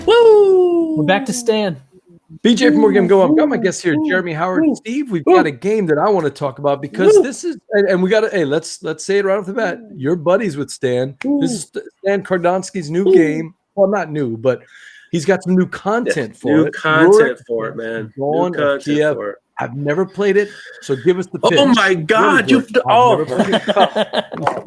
Woo! We're back to Stan. BJ from Game Gumbo. I've got my guests here, Jeremy, Howard, and Steve. We've got a game that I want to talk about because this is, and we got to, hey, let's say it right off the bat. You're buddies with Stan. This is Stan Kordonskiy's new game. Well, not new, but he's got some new content for it. New content Rurik for it, man. New content Kiev. For it. I've never played it, so give us the pitch. Oh my God! You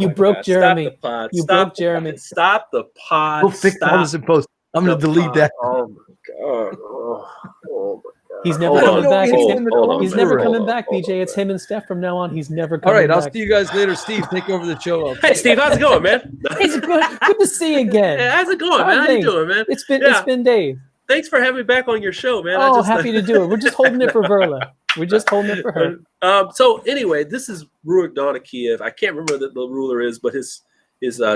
broke Jeremy. You broke Jeremy. Stop the pod. We'll fix all this in post. I'm going to delete that. Oh my God! Oh my God! He's never coming back. He's never coming back, BJ. It's him and Steph from now on. He's never coming back. All right, I'll see you guys later. Steve, take over the show. Hey, Steve, how's it going, man? It's good to see you again. Hey, how's it going, man? How you doing, man? It's been days. Thanks for having me back on your show, man. Happy to do it. We're just holding it for Verla. We're just holding it for her. So anyway, this is Rurik of Kiev. I can't remember what the ruler is, but his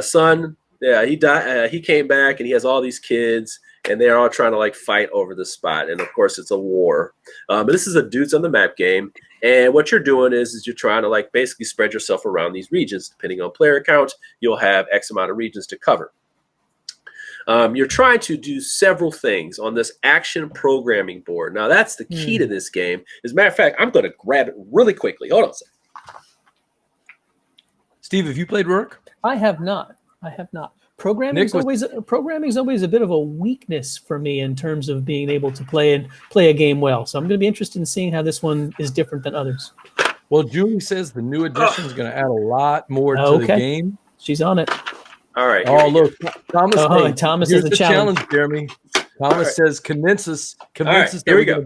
son, he died. He came back, and he has all these kids, and they're all trying to like fight over the spot. And of course, it's a war. But this is a dudes on the map game, and what you're doing is you're trying to like basically spread yourself around these regions. Depending on player count, you'll have X amount of regions to cover. You're trying to do several things on this action programming board. Now, that's the key to this game. As a matter of fact, I'm going to grab it really quickly. Hold on a second. Steve, have you played Rurik? I have not. Programming is always a bit of a weakness for me in terms of being able to play a game well. So I'm going to be interested in seeing how this one is different than others. Well, Julie says the new edition is going to add a lot more to the game. She's on it. All right. Oh, look, Thomas. Thomas here's is the challenge, Jeremy. Thomas says, convince us. Here we go.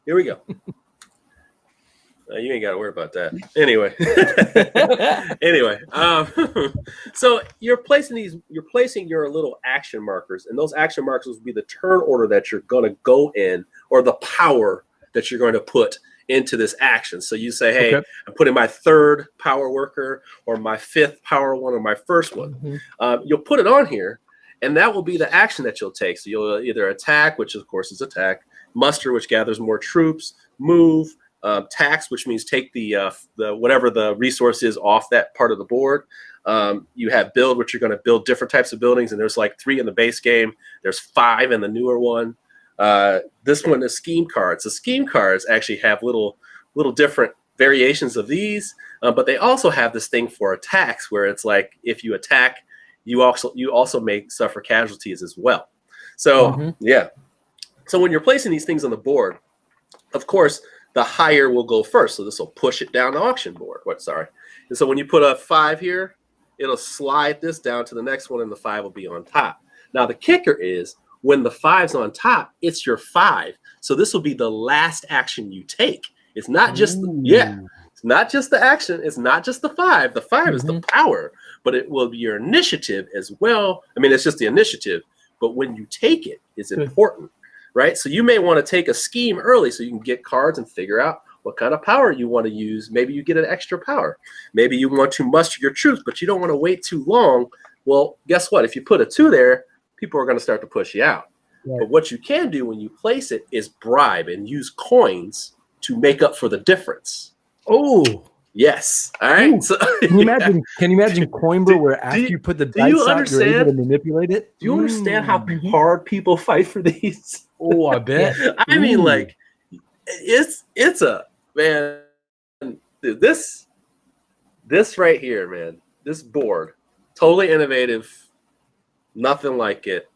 Here we go. You ain't got to worry about that. Anyway. So you're placing your little action markers, and those action markers will be the turn order that you're going to go in, or the power that you're going to put into this action. So you say, hey, I'm putting my third power worker, or my fifth power one, or my first one. You'll put it on here, and that will be the action that you'll take. So you'll either attack, which of course is attack, muster, which gathers more troops, move, tax, which means take the whatever the resource is off that part of the board. You have build, which you're going to build different types of buildings, and there's like 3 in the base game. There's 5 in the newer one. This one is scheme cards. The scheme cards actually have little different variations of these, but they also have this thing for attacks, where it's like if you attack, you also may suffer casualties as well. So so when you're placing these things on the board, of course, the higher will go first. So this will push it down the auction board. And so when you put a 5 here, it'll slide this down to the next one, and the 5 will be on top. Now the kicker is, when the 5's on top, it's your 5. So this will be the last action you take. It's not just it's not just the action. It's not just the 5. The 5 is the power, but it will be your initiative as well. I mean, it's just the initiative, but when you take it, it's important, right? So you may want to take a scheme early so you can get cards and figure out what kind of power you want to use. Maybe you get an extra power. Maybe you want to muster your troops, but you don't want to wait too long. Well, guess what? If you put a 2 there, people are going to start to push you out. Right. But what you can do when you place it is bribe and use coins to make up for the difference. Oh, yes. All right. So, can you imagine Coimbra, where after you put the dice out, you're able to manipulate it? Do you understand how hard people fight for these? Oh, I bet. I mean, like, it's a, man, this right here, man, this board, totally innovative. Nothing like it.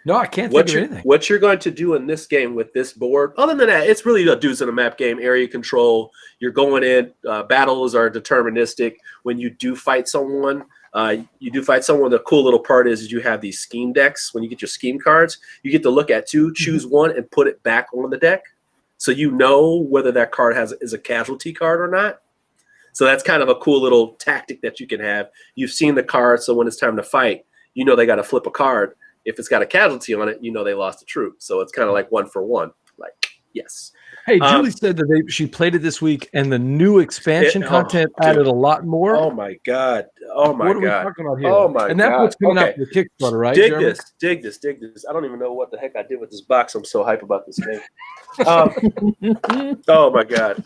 No, I can't think of anything. What you're going to do in this game with this board, other than that, it's really a dudes in a map game, area control. You're going in. Battles are deterministic. When you do fight someone, the cool little part is you have these scheme decks. When you get your scheme cards, you get to look at 2, choose one, and put it back on the deck. So you know whether that card is a casualty card or not. So that's kind of a cool little tactic that you can have. You've seen the card, so when it's time to fight, you know they got to flip a card. If it's got a casualty on it, you know they lost a troop. So it's kind of like 1 for 1. Like, yes. Hey, Julie said that she played it this week, and the new expansion content added a lot more. Oh my god! Oh my god! What are we talking about here? Oh my god! And that's what's coming out with the Kickstarter, right? Dig Jeremy? this. I don't even know what the heck I did with this box. I'm so hype about this game. Oh my god!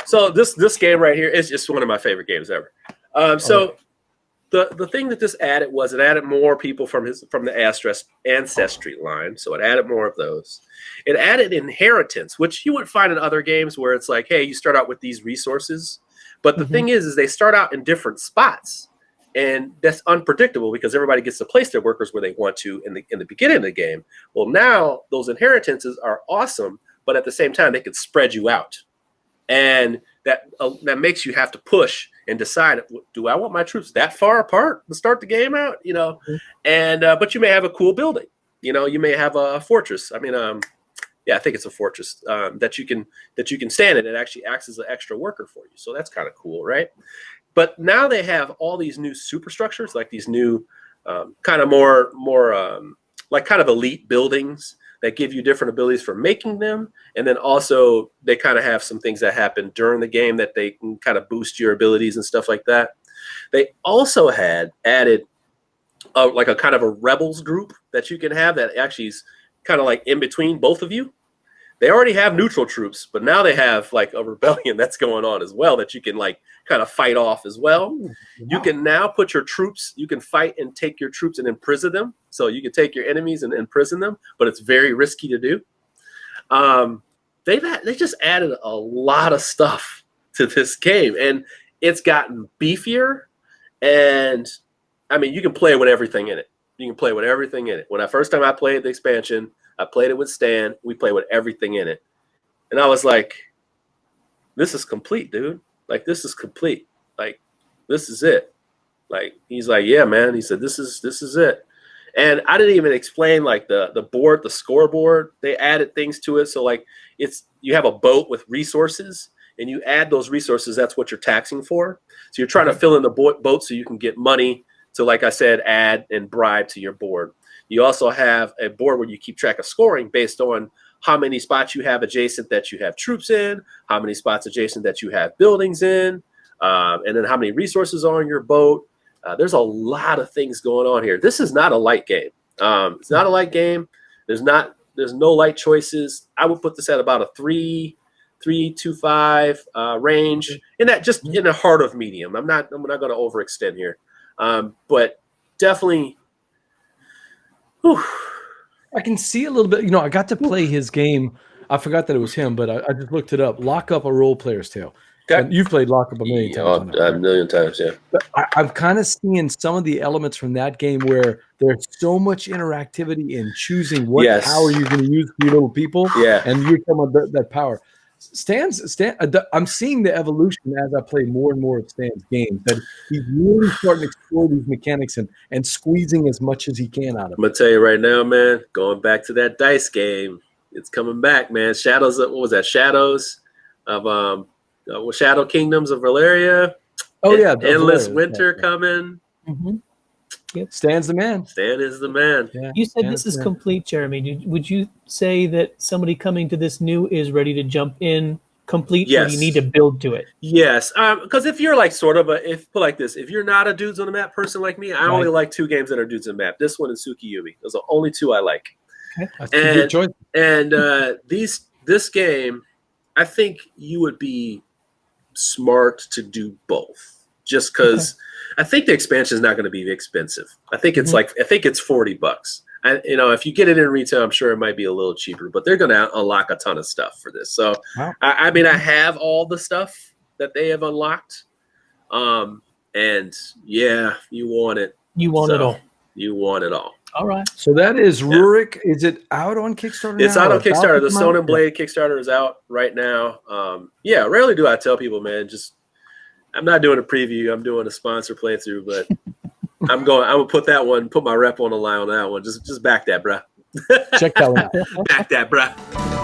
So this game right here is just one of my favorite games ever. The thing that this added was it added more people from the ancestry line, so it added more of those. It added inheritance, which you would find in other games where it's like, hey, you start out with these resources, but the thing is they start out in different spots, and that's unpredictable because everybody gets to place their workers where they want to in the beginning of the game. Well, now those inheritances are awesome, but at the same time they can spread you out, and that makes you have to push and decide, do I want my troops that far apart to start the game out? And but you may have a cool building. You may have a fortress. I mean, I think it's a fortress that you can stand in. It actually acts as an extra worker for you. So that's kind of cool, right? But now they have all these new superstructures, like these new kind of more like kind of elite buildings that give you different abilities for making them. And then also they kind of have some things that happen during the game that they can kind of boost your abilities and stuff like that. They also had added like a kind of a rebels group that you can have that actually is kind of like in between both of you. They already have neutral troops, but now they have like a rebellion that's going on as well that you can like kind of fight off as well. Wow. You can now put your troops, you can fight and take your troops and imprison them. So you can take your enemies and imprison them, but it's very risky to do. They just added a lot of stuff to this game, and it's gotten beefier. And I mean, you can play with everything in it. When first time I played the expansion, I played it with Stan. We played with everything in it. And I was like, this is complete, dude. Like, this is complete. Like, this is it. Like, he's like, yeah, man. He said, this is it. And I didn't even explain like the board, the scoreboard. They added things to it. So like you have a boat with resources and you add those resources. That's what you're taxing for. So you're trying to fill in the boat so you can get money to, like I said, add and bribe to your board. You also have a board where you keep track of scoring based on how many spots you have adjacent that you have troops in, how many spots adjacent that you have buildings in, and then how many resources are on your boat. There's a lot of things going on here. This is not a light game. It's not a light game. There's no light choices. I would put this at about a 3 to 5 range, and that just in the heart of medium. I'm not going to overextend here, but definitely. Whew. I can see a little bit. I got to play his game. I forgot that it was him, but I just looked it up. Lock Up: A Role Player's Tale. Okay. And you've played Lock Up a million times. A million times, yeah. But I'm kind of seeing some of the elements from that game where there's so much interactivity in choosing what power you're going to use for your little people. Yeah. And you're talking about that power. Stan, I'm seeing the evolution as I play more and more of Stan's games, that he's really starting to explore these mechanics and squeezing as much as he can out of it. I'm going to tell you right now, man, going back to that dice game, it's coming back, man. Shadows, what was that? Shadows of Shadow Kingdoms of Valeria. Oh, yeah. Endless Winter coming. Mm-hmm. Yep. Stan's the man. Stan is the man. Yeah, you said this is complete, Jeremy. Would you say that somebody coming to this new is ready to jump in complete, or do you need to build to it? Yes, because if you're like sort of put like this, if you're not a dudes on the map person like me, I only like 2 games that are dudes on the map. This one and Tsukiyubi. Those are the only 2 I like. Okay. That's a good choice. And this game, I think you would be smart to do both, just because I think the expansion is not going to be expensive. I think it's it's $40. If you get it in retail, I'm sure it might be a little cheaper, but they're going to unlock a ton of stuff for this. So I mean, I have all the stuff that they have unlocked, and yeah, you want it. You want it all. You want it all. All right. So that is Rurik. Is it out on Kickstarter? It's out on Kickstarter. The Stone and Blade Kickstarter is out right now. Rarely do I tell people, man, I'm not doing a preview. I'm doing a sponsor playthrough, but I'm gonna put that one, put my rep on the line on that one. Just back that, bruh. Check that one out. Back that, bruh.